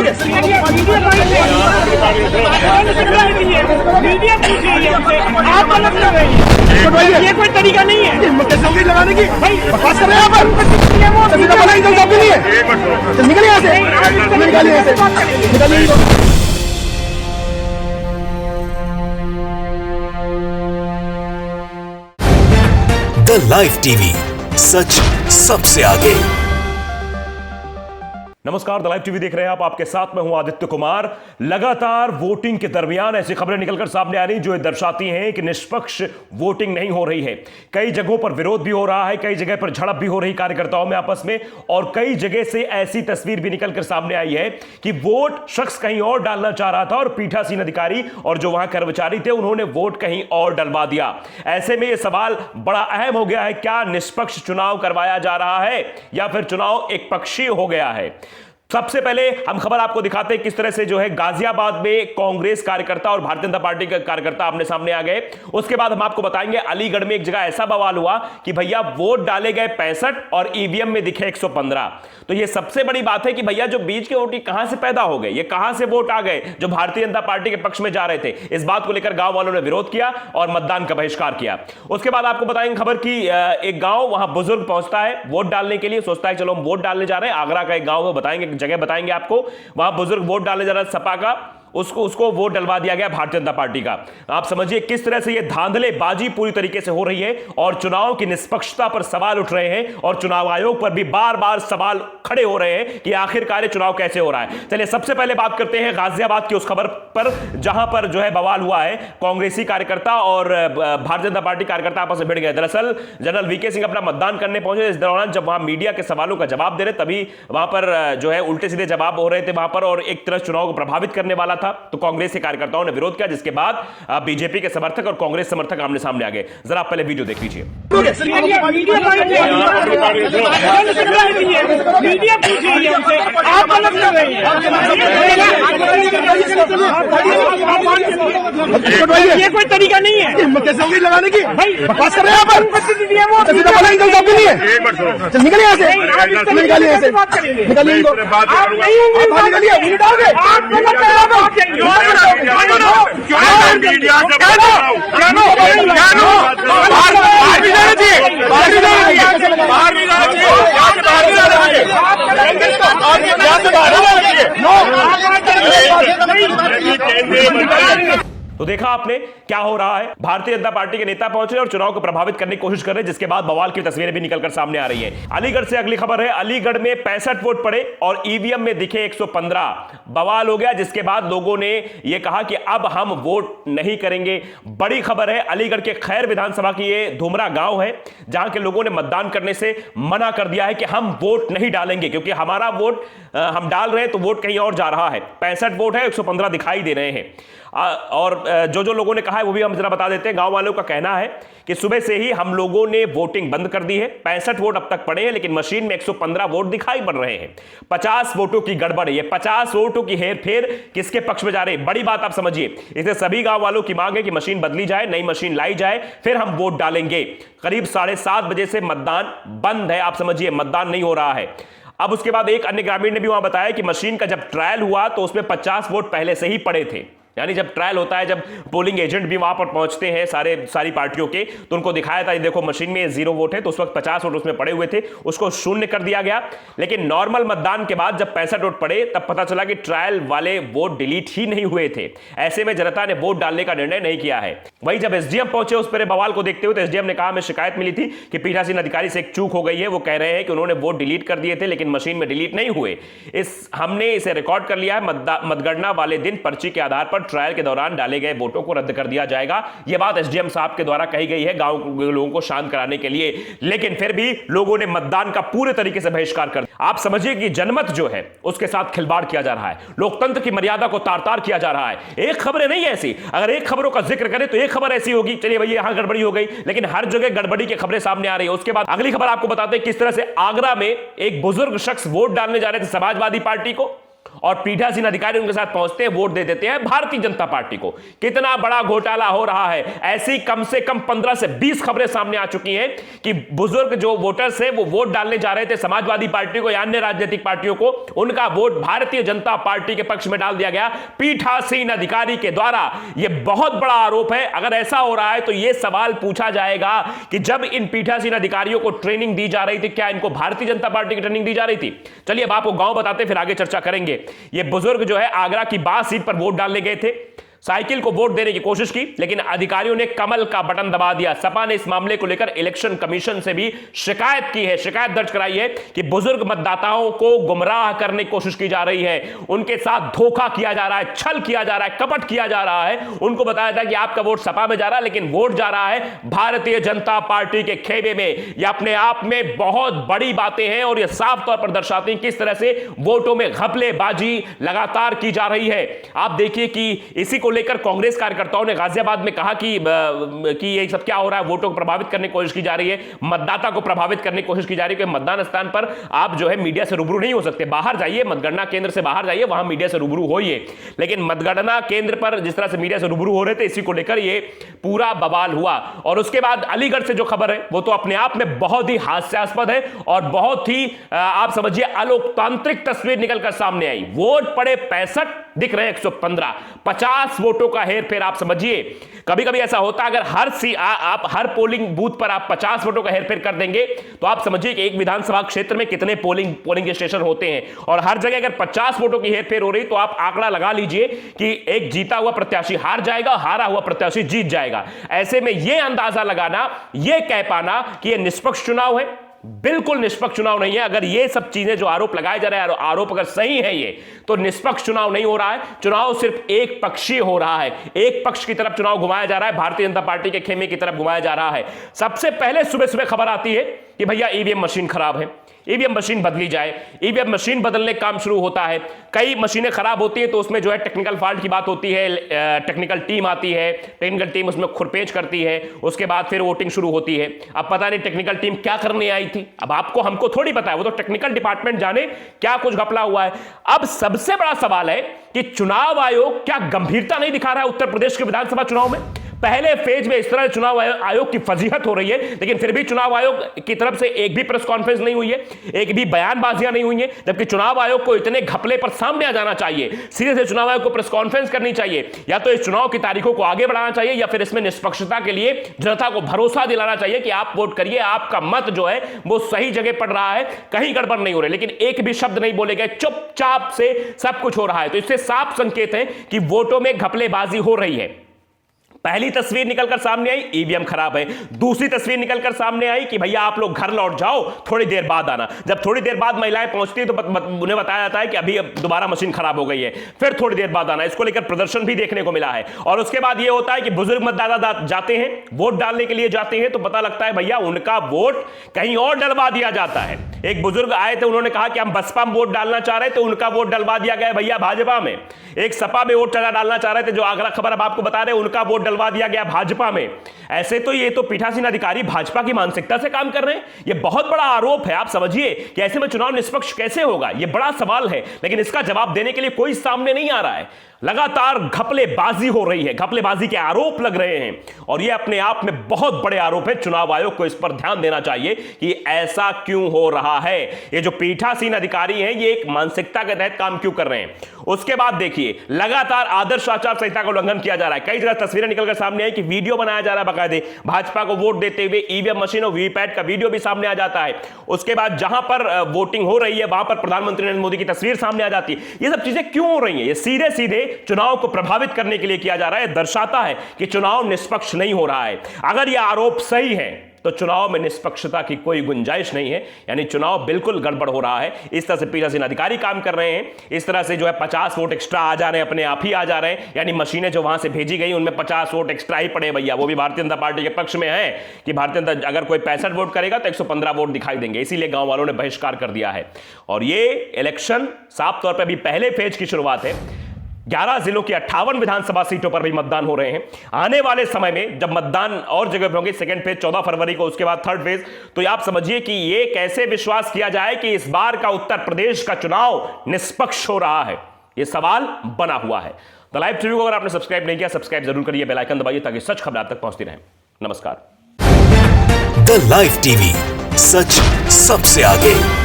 आप गलत कर रहे हैं, ये कोई तरीका नहीं है लगाने की। भाई बकवास कर रहे हैं यहाँ पर, नहीं है, निकलिए यहाँ से, निकालिए यहाँ से, निकालिए। द लाइव टीवी, सच सबसे आगे। नमस्कार, द लाइव टीवी देख रहे हैं आप। आपके साथ में हूं आदित्य कुमार। लगातार वोटिंग के दरमियान ऐसी खबरें निकलकर सामने आ रही जो दर्शाती हैं कि निष्पक्ष वोटिंग नहीं हो रही है। कई जगहों पर विरोध भी हो रहा है, कई जगह पर झड़प भी हो रही कार्यकर्ताओं में आपस में, और कई जगह से ऐसी तस्वीर भी निकलकर सामने आई है कि वोट शख्स कहीं और डालना चाह रहा था और पीठासीन अधिकारी और जो वहां कर्मचारी थे उन्होंने वोट कहीं और डलवा दिया। ऐसे में यह सवाल बड़ा अहम हो गया है, क्या निष्पक्ष चुनाव करवाया जा रहा है या फिर चुनाव एक पक्षीय हो गया है। सबसे पहले हम खबर आपको दिखाते हैं किस तरह से जो है गाजियाबाद में कांग्रेस कार्यकर्ता और भारतीय जनता पार्टी के कार्यकर्ता आमने सामने आ गए। उसके बाद हम आपको बताएंगे अलीगढ़ में एक जगह ऐसा बवाल हुआ कि भैया वोट डाले गए 65 और ईवीएम में दिखे 115। तो ये सबसे बड़ी बात है कि भैया जो बीच के वोट कहां से पैदा हो गए, ये कहां से वोट आ गए जो भारतीय जनता पार्टी के पक्ष में जा रहे थे। इस बात को लेकर गांव वालों ने विरोध किया और मतदान का बहिष्कार किया। उसके बाद आपको बताएंगे खबर की एक गांव, वहां बुजुर्ग पहुंचता है वोट डालने के लिए, सोचता है चलो हम वोट डालने जा रहे हैं। आगरा का एक गांव है, बताएंगे जगह बताएंगे आपको। वहां बुजुर्ग वोट डालने जा रहा है सपा का, उसको वोट डलवा दिया गया भारतीय जनता पार्टी का। आप समझिए किस तरह से यह धांधलेबाजी पूरी तरीके से हो रही है और चुनाव की निष्पक्षता पर सवाल उठ रहे हैं और चुनाव आयोग पर भी बार बार सवाल खड़े हो रहे हैं कि आखिरकार चुनाव कैसे हो रहा है। चलिए सबसे पहले बात करते हैं गाजियाबाद की उस खबर पर जहां पर जो है बवाल हुआ है। कांग्रेसी कार्यकर्ता और भारतीय जनता पार्टी कार्यकर्ता आपस में भिड़ गए। दरअसल जनरल वीके सिंह अपना मतदान करने पहुंचे। इस दौरान जब वहां मीडिया के सवालों का जवाब दे रहे तभी वहां पर जो है उल्टे सीधे जवाब हो रहे थे वहां पर, और एक तरह चुनाव को प्रभावित करने वाला था। तो कांग्रेस के कार्यकर्ताओं ने विरोध किया, जिसके बाद बीजेपी के समर्थक और कांग्रेस समर्थक आमने सामने आ गए। जरा आप पहले वीडियो देख लीजिए। ये कोई तरीका नहीं है लगाने की। भाई बकवास कर रहे हैं यहाँ पर, निकलिए यहाँ से, निकालिए यहाँ से, निकालिए। तो देखा आपने क्या हो रहा है। भारतीय जनता पार्टी के नेता पहुंचे और चुनाव को प्रभावित करने की कोशिश कर रहे हैं, जिसके बाद बवाल की तस्वीरें भी निकलकर सामने आ रही है। अलीगढ़ से अगली खबर है। अलीगढ़ में 65 वोट पड़े और ईवीएम में दिखे 115। बवाल हो गया, जिसके बाद लोगों ने यह कहा कि अब हम वोट नहीं करेंगे। बड़ी खबर है, अलीगढ़ के खैर विधानसभा की यह धुमरा गांव है जहां के लोगों ने मतदान करने से मना कर दिया है कि हम वोट नहीं डालेंगे क्योंकि हमारा वोट हम डाल रहे हैं तो वोट कहीं और जा रहा है। 65 वोट है, 115 दिखाई दे रहे हैं। और जो लोगों ने कहा है वो भी हम जरा बता देते हैं। गांव वालों का कहना है कि सुबह से ही हम लोगों ने वोटिंग बंद कर दी है। 65 वोट अब तक पड़े हैं लेकिन मशीन में 115 वोट दिखाई पड़ रहे हैं। 50 वोटों की गड़बड़ है। ये 50 वोटों की हेरफेर किसके पक्ष में जा रही है, बड़ी बात आप समझिए। इसलिए सभी गांव वालों की मांग है कि मशीन बदली जाए, नई मशीन लाई जाए, फिर हम वोट डालेंगे। करीब 7:30 बजे से मतदान बंद है। आप समझिए मतदान नहीं हो रहा है। अब उसके बाद एक अन्य ग्रामीण ने भी वहां बताया कि मशीन का जब ट्रायल हुआ तो उसमें 50 वोट पहले से ही पड़े थे। यानी जब ट्रायल होता है, जब पोलिंग एजेंट भी वहां पर पहुंचते हैं सारी पार्टियों के, तो उनको दिखाया था देखो मशीन में 0 वोट है, तो उस वक्त 50 वोट उसमें पड़े हुए थे, उसको शून्य कर दिया गया। लेकिन नॉर्मल मतदान के बाद जब 65 वोट पड़े तब पता चला कि ट्रायल वाले वोट डिलीट ही नहीं हुए थे। ऐसे में जनता ने वोट डालने का निर्णय नहीं किया है। वहीं जब एसडीएम पहुंचे उस पर बवाल को देखते हुए तो एसडीएम ने कहा हमें शिकायत मिली थी कि पीठासीन अधिकारी से एक चूक हो गई है। वो कह रहे हैं कि उन्होंने वोट डिलीट कर दिए थे लेकिन मशीन में डिलीट नहीं हुए। हमने इसे रिकॉर्ड कर लिया है। मतगणना वाले दिन पर्ची के आधार पर ट्रायल के दौरान डाले गए वोटों को रद्द कर दिया जाएगा। यह बात एसडीएम साहब के द्वारा कही गई है गांव के लोगों को शांत कराने के लिए। लेकिन फिर भी लोगों ने मतदान का पूरे तरीके से बहिष्कार कर दिया। आप समझिए कि जनमत जो है उसके साथ खिलवाड़ किया जा रहा है, लोकतंत्र की मर्यादा को तार-तार किया जा रहा है। एक खबरें नहीं ऐसी, अगर एक खबरों का जिक्र करें तो एक खबर ऐसी होगी चलिए भैया यहां गड़बड़ी हो गई, लेकिन हर जगह गड़बड़ी की खबरें सामने आ रही है। उसके बाद अगली खबर आपको बताते हैं किस तरह से आगरा में एक बुजुर्ग शख्स वोट डालने जा रहे थे समाजवादी पार्टी को और पीठासीन अधिकारी उनके साथ पहुंचते हैं, वोट दे देते हैं भारतीय जनता पार्टी को। कितना बड़ा घोटाला हो रहा है। ऐसी कम से कम 15 से 20 खबरें सामने आ चुकी हैं कि बुजुर्ग जो वोटर्स हैं वो वोट डालने जा रहे थे समाजवादी पार्टी को या अन्य राजनीतिक पार्टियों को, उनका वोट भारतीय जनता पार्टी के पक्ष में डाल दिया गया पीठासीन अधिकारी के द्वारा। यह बहुत बड़ा आरोप है। अगर ऐसा हो रहा है तो यह सवाल पूछा जाएगा कि जब इन पीठासीन अधिकारियों को ट्रेनिंग दी जा रही थी, क्या इनको भारतीय जनता पार्टी की ट्रेनिंग दी जा रही थी? चलिए अब आपको गांव बताते, फिर आगे चर्चा करेंगे। ये बुजुर्ग जो है आगरा की बास सीट पर वोट डालने गए थे, साइकिल को वोट देने की कोशिश की, लेकिन अधिकारियों ने कमल का बटन दबा दिया। सपा ने इस मामले को लेकर इलेक्शन कमीशन से भी शिकायत की है, शिकायत दर्ज कराई है कि बुजुर्ग मतदाताओं को गुमराह करने की कोशिश की जा रही है, उनके साथ धोखा किया जा रहा है, छल किया जा रहा है, कपट किया जा रहा है। उनको बताया था कि आपका वोट सपा में जा रहा है, लेकिन वोट जा रहा है भारतीय जनता पार्टी के खेमे में। यह अपने आप में बहुत बड़ी बातें हैं और यह साफ तौर पर दर्शाती हैं किस तरह से वोटों में घपलेबाजी लगातार की जा रही है। आप देखिए कि इसी को लेकर कांग्रेस कार्यकर्ताओं ने गाजियाबाद में कहा कि ये सब क्या हो रहा है, वोटों को प्रभावित करने की कोशिश की जा रही है, मतदाता को प्रभावित करने की कोशिश की जा रही है। मतदान स्थान पर आप जो है मीडिया से रूबरू नहीं हो सकते, बाहर जाइए, मतगणना केंद्र से बाहर जाइए, वहां मीडिया से रूबरू होइए। लेकिन मतगणना केंद्र पर जिस तरह से मीडिया से रूबरू हो रहे थे, इसी को लेकर ये पूरा बवाल हुआ। और उसके बाद अलीगढ़ से जो खबर है वो तो अपने आप में बहुत ही हास्यास्पद है और बहुत ही आप समझिए अलोकतांत्रिक तस्वीर निकलकर सामने आई। वोट पड़े 65, दिख रहे 115, 50 वोटों का हेरफेर। आप समझिए कभी कभी ऐसा होता है, अगर आप हर पोलिंग बूथ पर आप 50 वोटों का हेरफेर कर देंगे तो आप समझिए कि एक विधानसभा क्षेत्र में कितने पोलिंग स्टेशन होते हैं, और हर जगह अगर 50 वोटों की हेरफेर हो रही तो आप आंकड़ा लगा लीजिए कि एक जीता हुआ प्रत्याशी हार जाएगा, हारा हुआ प्रत्याशी जीत जाएगा। ऐसे में यह अंदाजा लगाना, यह कह पाना कि यह निष्पक्ष चुनाव है, बिल्कुल निष्पक्ष चुनाव नहीं है। अगर ये सब चीजें जो आरोप लगाए जा रहे हैं, आरोप अगर सही है ये, तो निष्पक्ष चुनाव नहीं हो रहा है। चुनाव सिर्फ एक पक्षीय हो रहा है, एक पक्ष की तरफ चुनाव घुमाया जा रहा है, भारतीय जनता पार्टी के खेमे की तरफ घुमाया जा रहा है। सबसे पहले सुबह सुबह खबर आती है कि भैया ईवीएम मशीन खराब है, ईवीएम मशीन बदली जाए। ईवीएम मशीन बदलने का काम शुरू होता है। कई मशीनें खराब होती है तो उसमें जो है टेक्निकल फॉल्ट की बात होती है, टेक्निकल टीम आती है, टेक्निकल टीम उसमें खुरपेच करती है, उसके बाद फिर वोटिंग शुरू होती है। अब पता नहीं टेक्निकल टीम क्या करने आई थी, अब आपको हमको थोड़ी पता है, वो तो टेक्निकल डिपार्टमेंट जाने क्या कुछ घपला हुआ है। अब सबसे बड़ा सवाल है कि चुनाव आयोग क्या गंभीरता नहीं दिखा रहा है उत्तर प्रदेश के विधानसभा चुनाव में? पहले फेज में इस तरह चुनाव आयोग की फजीहत हो रही है, लेकिन फिर भी चुनाव आयोग की तरफ से एक भी प्रेस कॉन्फ्रेंस नहीं हुई है, एक भी बयानबाजियां नहीं हुई है, जबकि चुनाव आयोग को इतने घपले पर सामने आ जाना चाहिए। सीधे से चुनाव आयोग को प्रेस कॉन्फ्रेंस करनी चाहिए, या तो इस चुनाव की तारीखों को आगे बढ़ाना चाहिए, या फिर इसमें निष्पक्षता के लिए जनता को भरोसा दिलाना चाहिए कि आप वोट करिए, आपका मत जो है वो सही जगह पड़ रहा है, कहीं गड़बड़ नहीं हो रही। लेकिन एक भी शब्द नहीं बोले गए, चुपचाप से सब कुछ हो रहा है। तो इससे साफ संकेत है कि वोटों में घपलेबाजी हो रही है। पहली तस्वीर निकलकर सामने आई, ईवीएम खराब है। दूसरी तस्वीर निकलकर सामने आई कि भैया आप लोग घर लौट जाओ, थोड़ी देर बाद आना। जब थोड़ी देर बाद महिलाएं पहुंचती है तो उन्हें बताया जाता है कि अभी अब दोबारा मशीन खराब हो गई है, फिर थोड़ी देर बाद आना। इसको लेकर प्रदर्शन भी देखने को मिला है। और उसके बाद यह होता है कि बुजुर्ग मतदाता जाते हैं, वोट डालने के लिए जाते हैं, तो पता लगता है भैया उनका वोट कहीं और डलवा दिया जाता है। एक बुजुर्ग आए थे, उन्होंने कहा कि हम बसपा में वोट डालना चाह रहे थे, उनका वोट डलवा दिया गया भैया भाजपा में। एक सपा में वोट डालना चाह रहे थे, जो आगरा खबर अब आपको बता रहे हैं, उनका वोट डलवा दिया गया भाजपा में। ऐसे तो ये तो पीठासीन अधिकारी भाजपा की मानसिकता से काम कर रहे हैं। ये बहुत बड़ा आरोप है। आप समझिए कि ऐसे में चुनाव निष्पक्ष कैसे होगा, ये बड़ा सवाल है, लेकिन इसका जवाब देने के लिए कोई सामने नहीं आ रहा है। लगातार घपलेबाजी हो रही है, घपलेबाजी के आरोप लग रहे हैं, और ये अपने आप में बहुत बड़े आरोप है। चुनाव आयोग को इस पर ध्यान देना चाहिए कि ऐसा क्यों हो रहा है। ये जो पीठासीन अधिकारी हैं, ये एक मानसिकता के तहत काम क्यों कर रहे हैं। उसके बाद देखिए, लगातार आदर्श आचार संहिता का उल्लंघन किया जा रहा है। कई जगह तस्वीरें निकलकर सामने आई कि वीडियो बनाया जा रहा है बाकायदे, भाजपा को वोट देते हुए ईवीएम मशीन और वीवीपैट का वीडियो भी सामने आ जाता है। उसके बाद जहां पर वोटिंग हो रही है, वहां पर प्रधानमंत्री नरेंद्र मोदी की तस्वीर सामने आ जाती है। ये सब चीजें क्यों हो रही हैं? ये सीधे सीधे चुनाव को प्रभावित करने के लिए किया जा रहा है। दर्शाता है कि चुनाव निष्पक्ष नहीं हो रहा है। अगर यह आरोप सही है तो चुनाव में निष्पक्षता की कोई गुंजाइश नहीं है, यानी चुनाव बिल्कुल गड़बड़ हो रहा है। इस तरह से पीठासीन अधिकारी काम कर रहे हैं, इस तरह से जो है 50 वोट एक्स्ट्रा आ जा रहे हैं, अपने आप ही आ जा रहे हैं। यानी मशीनें जो वहां से भेजी गई उनमें 50 वोट एक्स्ट्रा ही पड़े भैया, वो भी भारतीय जनता पार्टी के पक्ष में है कि भारतीय जनता अगर कोई 65 वोट करेगा तो 115 वोट दिखाई देंगे। इसीलिए गांव वालों ने बहिष्कार कर दिया है। और ये इलेक्शन साफ तौर पर अभी पहले फेज की शुरुआत है। 11 जिलों की 58 विधानसभा सीटों पर भी मतदान हो रहे हैं। आने वाले समय में जब मतदान और जगह पे होंगे, सेकंड फेज 14 फरवरी को, उसके बाद थर्ड फेज, तो आप समझिए कि ये कैसे विश्वास किया जाए कि इस बार का उत्तर प्रदेश का चुनाव निष्पक्ष हो रहा है, ये सवाल बना हुआ है। द लाइव टीवी को अगर आपने सब्सक्राइब नहीं किया, सब्सक्राइब जरूर करिए, बेल आइकन दबाइए ताकि सच खबर आप तक पहुंचती रहे। नमस्कार। द लाइव टीवी, सच सबसे आगे।